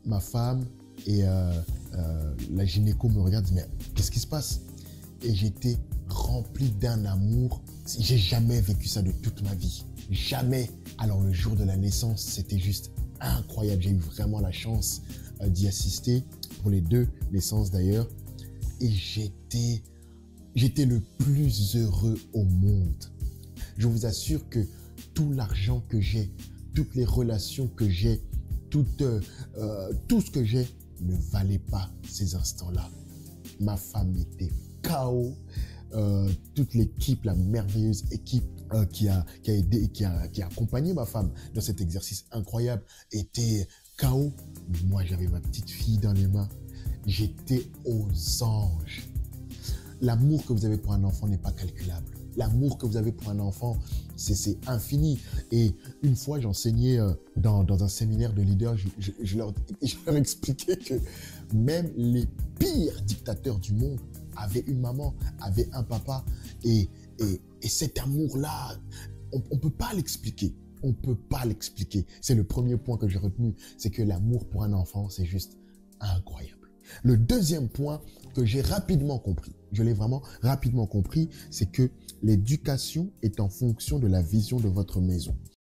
ma femme et la gynéco me regardent, mais qu'est-ce qui se passe? Et j'étais rempli d'un amour. J'ai jamais vécu ça de toute ma vie. Jamais. Alors le jour de la naissance, c'était juste incroyable. J'ai eu vraiment la chance d'y assister pour les 2 naissances d'ailleurs. Et j'étais le plus heureux au monde. Je vous assure que tout l'argent que j'ai, toutes les relations que j'ai, tout ce que j'ai ne valait pas ces instants-là. Ma femme était KO. Toute l'équipe, la merveilleuse équipe qui a aidé, qui a accompagné ma femme dans cet exercice incroyable était KO. Moi, j'avais ma petite fille dans les mains. J'étais aux anges. L'amour que vous avez pour un enfant n'est pas calculable. L'amour que vous avez pour un enfant, c'est infini. Et une fois, j'enseignais dans un séminaire de leaders, je leur expliquais que même les pires dictateurs du monde avaient une maman, avaient un papa. Et cet amour-là, on ne peut pas l'expliquer. On ne peut pas l'expliquer. C'est le premier point que j'ai retenu, c'est que l'amour pour un enfant, c'est juste incroyable. Le deuxième point que j'ai rapidement compris, je l'ai vraiment rapidement compris, c'est que l'éducation est en fonction de la vision de votre maison.